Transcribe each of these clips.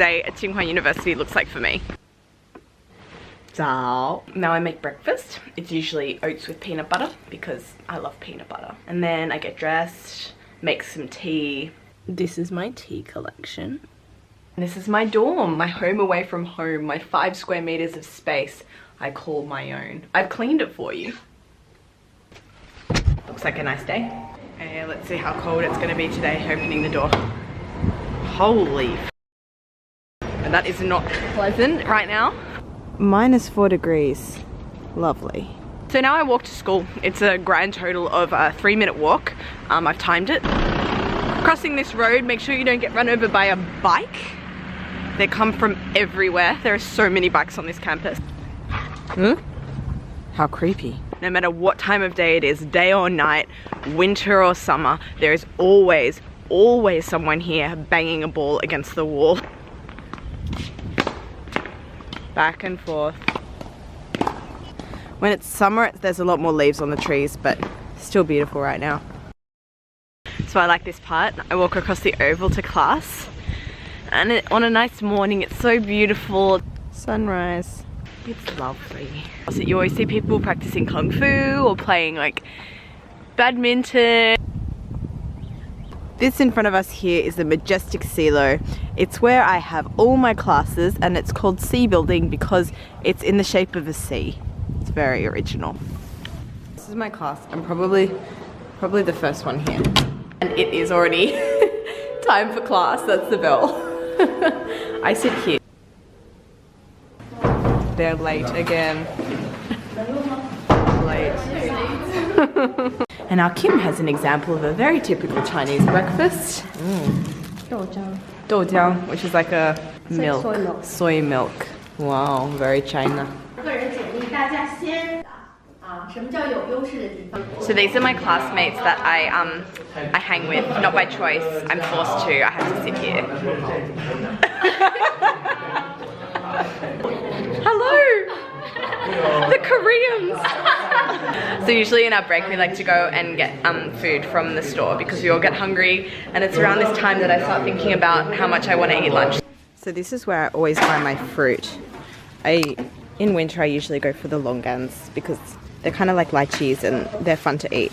Day at Tsinghua University looks like for me. Now I make breakfast. It's usually oats with peanut butter because I love peanut butter. And then I get dressed, make some tea. This is my tea collection. And this is my dorm, my home away from home, my 5 square meters of space I call my own. I've cleaned it for you. Looks like a nice day. Okay, let's see how cold it's gonna be today, opening the door. Holy f. And that is not pleasant right now. -4 degrees. Lovely. So now I walk to school. It's a grand total of a 3-minute walk. I've timed it. Crossing this road, make sure you don't get run over by a bike. They come from everywhere. There are so many bikes on this campus. How creepy. No matter what time of day it is, day or night, winter or summer, there is always someone here banging a ball against the wall. Back and forth. When it's summer, there's a lot more leaves on the trees, but still beautiful right now. So I like this part. I walk across the oval to class, and on a nice morning, it's so beautiful. Sunrise. It's lovely. So you always see people practicing kung fu or playing like badminton. This in front of us here is the majestic silo. It's where I have all my classes, and it's called C building because it's in the shape of a C. It's very original. This is my class. I'm probably the first one here. And it is already time for class. That's the bell. I sit here. They're late again. Late. And our Kim has an example of a very typical Chinese breakfast. Doujiang, which is like a milk. Soy milk. Wow, very China. So these are my classmates that I hang with, not by choice. I'm forced to. I have to sit here. Hello! The Koreans! So usually in our break we like to go and get food from the store because we all get hungry, and it's around this time that I start thinking about how much I want to eat lunch. So this is where I always buy my fruit. In winter I usually go for the longgans because they're kind of like lychees and they're fun to eat.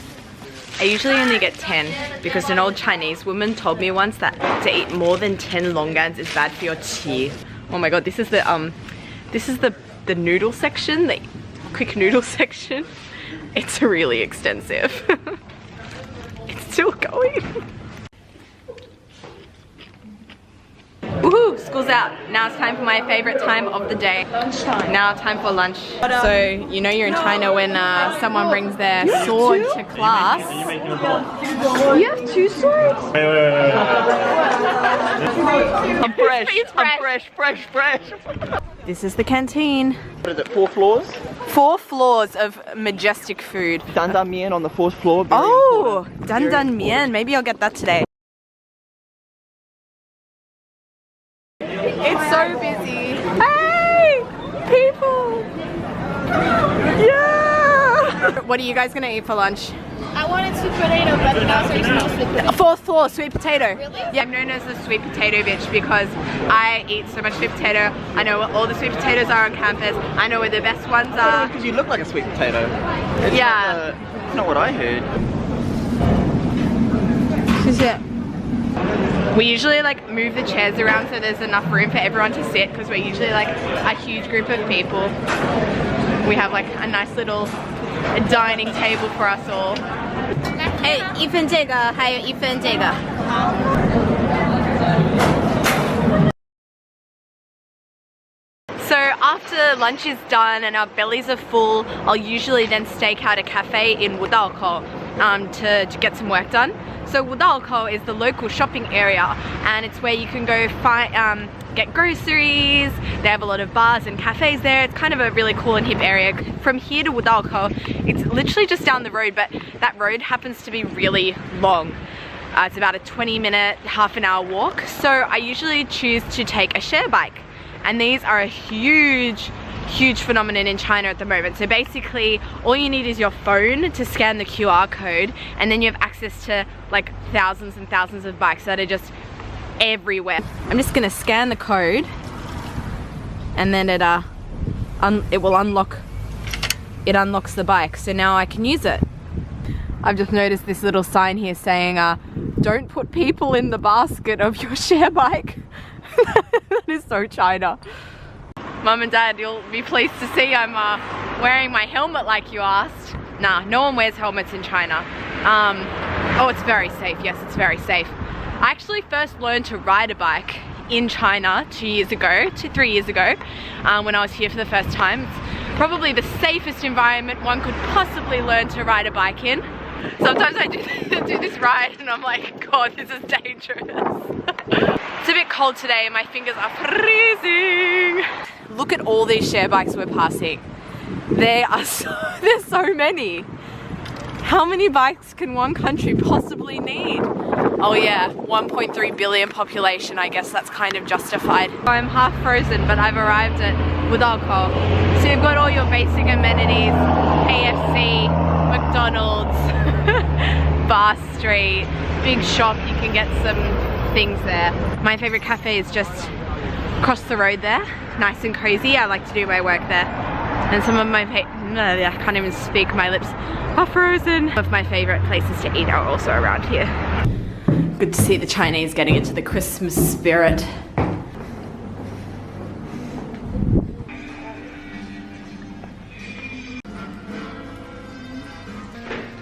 I usually only get 10 because an old Chinese woman told me once that to eat more than 10 longgans is bad for your teeth. Oh my god, this is the noodle section, the quick noodle section. It's really extensive. It's still going. Woohoo! School's out. Now it's time for my favorite time of the day. Now time for lunch. So you know you're in China when someone brings their sword to class. You have 2 swords? I'm fresh. This is the canteen. What is it, 4 floors? 4 floors of majestic food. Dandan mian on the 4th floor. Oh, dandan mian. Maybe I'll get that today. It's so busy. Hey, people. Yeah. What are you guys gonna eat for lunch? I wanted sweet potato, but now there's no sweet potato. 4th floor, sweet potato. Really? Yeah, I'm known as the sweet potato bitch because I eat so much sweet potato. I know what all the sweet potatoes are on campus. I know where the best ones are. Because you look like a sweet potato. It's yeah. It's not what I heard. We usually like move the chairs around so there's enough room for everyone to sit because we're usually like a huge group of people. We have like a nice little dining table for us all. Hey, 1份这个还有1份这个。So after lunch is done and our bellies are full, I'll usually then stake out a cafe in Wudaokou to get some work done. So Wudaokou is the local shopping area, and it's where you can go find get groceries. They have a lot of bars and cafes there. It's kind of a really cool and hip area. From here to Wudaokou, it's literally just down the road, but that road happens to be really long. It's about a 20-minute, half an hour walk. So I usually choose to take a share bike. And these are a huge phenomenon in China at the moment. So basically, all you need is your phone to scan the QR code, and then you have access to like thousands and thousands of bikes that are just everywhere. I'm just gonna scan the code and then it will unlock. It unlocks the bike, so now I can use it. I've just noticed this little sign here saying, don't put people in the basket of your share bike. That is so China. Mum and Dad, you'll be pleased to see I'm wearing my helmet like you asked. Nah, no one wears helmets in China. Oh, it's very safe. Yes, it's very safe. I actually first learned to ride a bike in China 3 years ago, when I was here for the first time. It's probably the safest environment one could possibly learn to ride a bike in. Sometimes I do this ride and I'm like, God, this is dangerous. It's a bit cold today and my fingers are freezing. Look at all these share bikes we're passing. There's so many. How many bikes can one country possibly need? Oh yeah, 1.3 billion population, I guess that's kind of justified. I'm half frozen, but I've arrived at Wudalco. So you've got all your basic amenities, KFC, McDonald's, Bar Street, big shop, you can get some things there. My favorite cafe is just across the road there, nice and cozy. I like to do my work there. And some of my, I can't even speak, my lips are frozen. Some of my favorite places to eat are also around here. Good to see the Chinese getting into the Christmas spirit.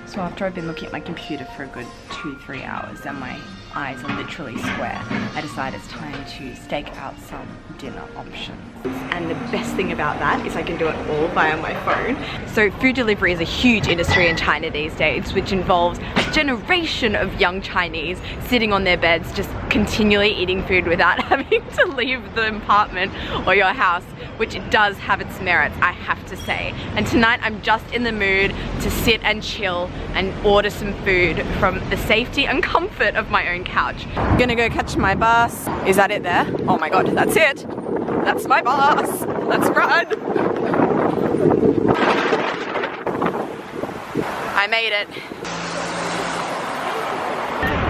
So after I've been looking at my computer for a good 2-3 hours and my eyes are literally square, I decided it's time to stake out some dinner options. And the best thing about that is I can do it all via my phone. So food delivery is a huge industry in China these days, which involves a generation of young Chinese sitting on their beds just continually eating food without having to leave the apartment or your house, which it does have its merits, I have to say. And tonight I'm just in the mood to sit and chill and order some food from the safety and comfort of my own couch. I'm gonna go catch my bus. Is that it there? Oh my God, that's it. That's my bus. Let's run. I made it.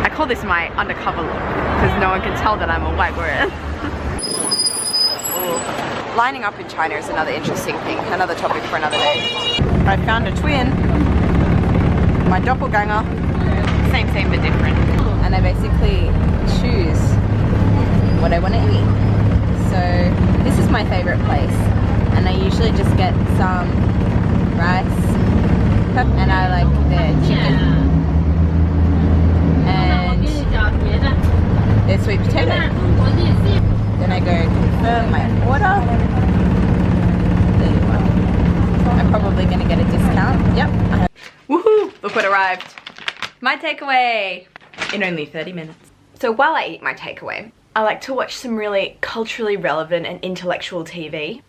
I call this my undercover look because no one can tell that I'm a white woman. Lining up in China is another interesting thing, another topic for another day. I found a twin, my doppelganger, same but different. And I basically choose what I want to eat. So this is my favorite place, and I usually just get some rice, and I like their chicken and their sweet potato. Then I go confirm my order. There you go. I'm probably gonna get a discount. Yep. Woohoo! Look what arrived. My takeaway in only 30 minutes. So while I eat my takeaway, I like to watch some really culturally relevant and intellectual TV.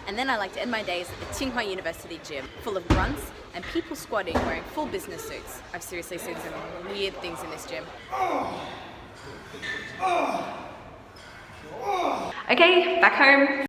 And then I like to end my days at the Tsinghua University gym, full of grunts and people squatting wearing full business suits. I've seriously seen some weird things in this gym. Okay, back home.